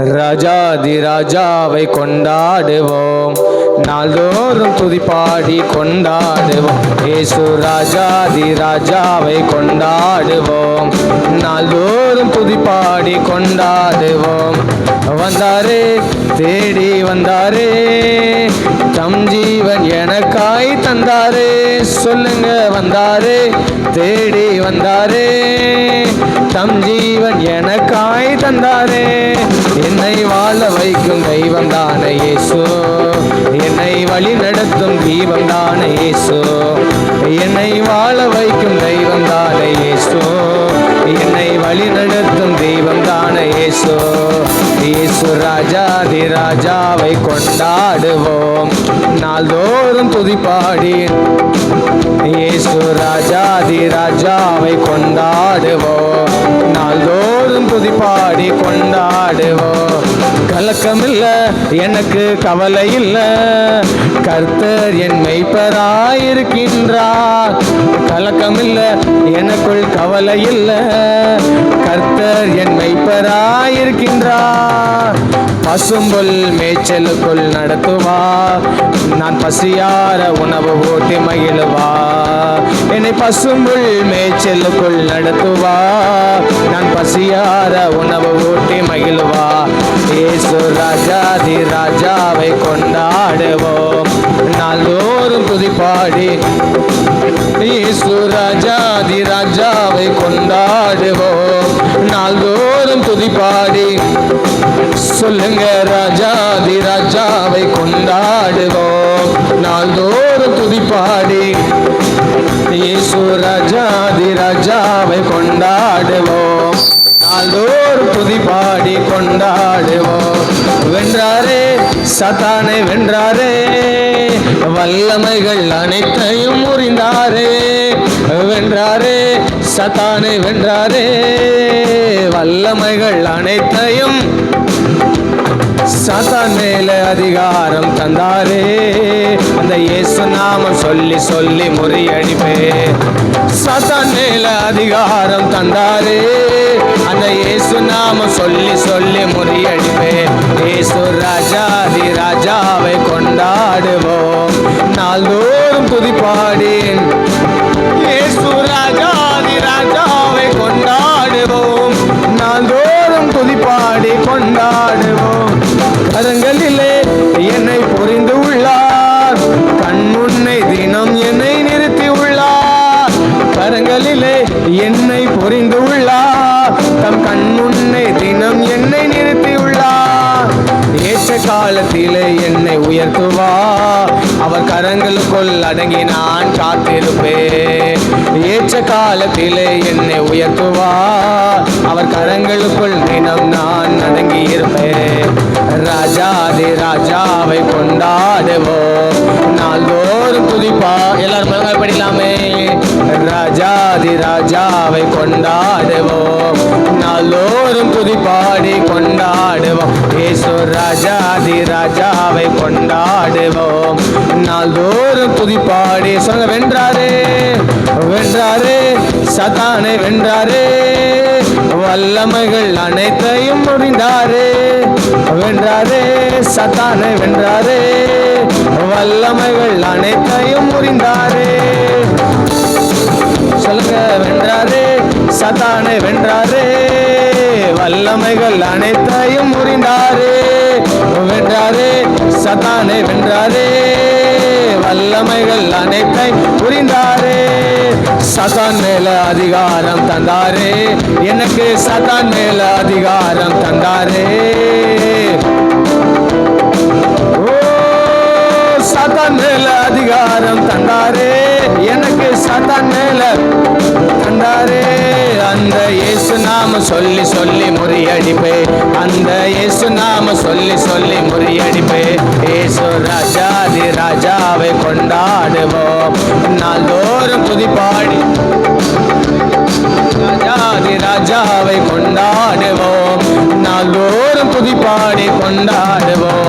ராஜாதி ராஜாவை கொண்டாடுவோம், நாள்தோறும் துதிப்பாடி கொண்டாடுவோம். இயேசு ராஜாதி ராஜாவை கொண்டாடுவோம், நாள்தோறும் துதிப்பாடி கொண்டாடுவோம். வந்தாரே, தேடி வந்தாரே, தம் ஜீவன் எனக்காய் தந்தாரே. சொல்லுங்க, வந்தாரே, தேடி வந்தாரே, தம் ஜீவன் எனக்காய் தந்தாரே. என்னை வாழ வைக்கும் தெய்வம் தானே இயேசு, என்னை வழி நடத்தும் தீபம் தானே இயேசு. என்னை வாழ வைக்கும் தெய்வம் தானே இயேசு, என்னை வழி நடத்தும் தெய்வம் தானே இயேசு. இயேசு ராஜாதி ராஜாவை கொண்டாடுவோம், நாள்தோறும் துதிப்பாடி. இயேசு ராஜாதி ராஜாவை கொண்டாடுவோம், நாள்தோறும் துதிப்பாடி கொண்டாடுவோம். கலக்கமில்ல, எனக்கு கவலை இல்ல, கர்த்தர் என் மெய்ப்பராயிருக்கின்றார். கலக்கமில்ல, எனக்குள் கவலை இல்ல, கர்த்தர் என் மெய்ப்பராயிருக்கின்றார். பசும்புல் மேய்ச்சலுக்குள் நடத்துவார், நான் பசியார உணவு ஓட்டி மகிழுவார். என்னை பசும்புல் மேய்ச்சலுக்குள் நடத்துவார், நான் பசியார உணவு ஊட்டி மகிழ்வார். இயேசு ராஜாதி ராஜாவை கொண்டாடுவோம், நாள்தோறும் துதிப்பாடி. இயேசு ராஜாதி ராஜாவை கொண்டாடுவோம், நாள்தோறும் துதிப்பாடி. சொல்லுங்க, ராஜாதி ராஜாவை கொண்டாடுவோம், நாள்தோறும் துதிப்பாடி. இயேசு ராஜாதி ராஜாவை கொண்டாடுவோம், நாள்தோறும் துதிப்பாடி கொண்டாடுவோம். வென்றாரே, சாத்தானை வென்றாரே, வல்லமைகள் அனைத்தையும் முறிந்தாரே. வென்றாரே, சாத்தானை வென்றாரே, வல்லமைகள் அனைத்தையும். சாத்தான் மேல அதிகாரம் தந்தாரே, அந்த இயேசு நாமம் சொல்லி சொல்லி முறியடிப்பே. சாத்தான் மேல அதிகாரம் தந்தாரே, அந்த இயேசு நாமம் சொல்லி சொல்லி முறியடிப்பே. இயேசு ராஜாதி ராஜாவை கொண்டாடுவோம், நாள்தோறும் துதிப்பாடி. இயேசு ராஜாதி ராஜாவை கொண்டாடுவோம், நாள்தோறும் துதிப்பாடி கொண்டாடுவோம். கரங்களிலே என்னை புரிந்து உள்ளார், கண் முன்னை தினம் என்னை நிறுத்தி உள்ளார். கரங்களிலே என்னை புரிந்து உள்ளார், தம் கண் முன்னை தினம் என்னை நிறுத்தி உள்ளார். ஏற்ற காலத்திலே என்னை உயர்த்துவார், அவர் கரங்களுக்குள் அடங்கி நான் காத்திருப்பேன். ஏற்ற காலத்திலே என்னை உயர்த்துவார், அவர் கரங்களுக்குள் தினம் நான் அடங்கி இருப்பேன். ராஜாதி ராஜாவை கொண்டாடுவோம், நாள்தோறும் துதிப்பா. எல்லாரும் படிக்கலாமே. ராஜாதி ராஜாவை கொண்டாடுவோம், நாள்தோறும் துதிப்பாடி கொண்டாடுவோம். இயேசு ராஜாதி ராஜாவை கொண்டாடுவோம், நாள்தோறும் துதிப்பாடி. சொல்லுங்க, வென்றாரே, வென்றாரே, சாத்தானை வென்றாரே, வல்லமைகள் அனைத்தையும் முறிந்தாரே. வென்றாரே, சாத்தானை வென்றாரே, வல்லமைகள் அனைத்தையும் முறிந்தாரே. சொல்லுங்க, வென்றாரே, சாத்தானை வென்றாரே, வல்லமைகள் அனைத்தையும் முறிந்தாரே. வென்றாரே, சாத்தானை வென்றாரே, வல்லமைகள் அனைத்தை புரிந்தாரே. சாத்தான் மேல அதிகாரம் தந்தாரே, எனக்கு சாத்தான் மேல அதிகாரம் தந்தாரே. ஓ, சாத்தான் மேல அதிகாரம் தந்தாரே, எனக்கு சாத்தான் மேல தந்தாரே. அந்த இயேசு நாம சொல்லி சொல்லி முறியடிப்பே, அந்த இயேசு நாம சொல்லி சொல்லி முறியடிப்பே. இயேசு ராஜாதி ராஜாவை கொண்டாடுவோம், நாள்தோறும் துதிப்பாடி. ராஜாதி ராஜாவை கொண்டாடுவோம், நாள்தோறும் துதிப்பாடி கொண்டாடுவோம்.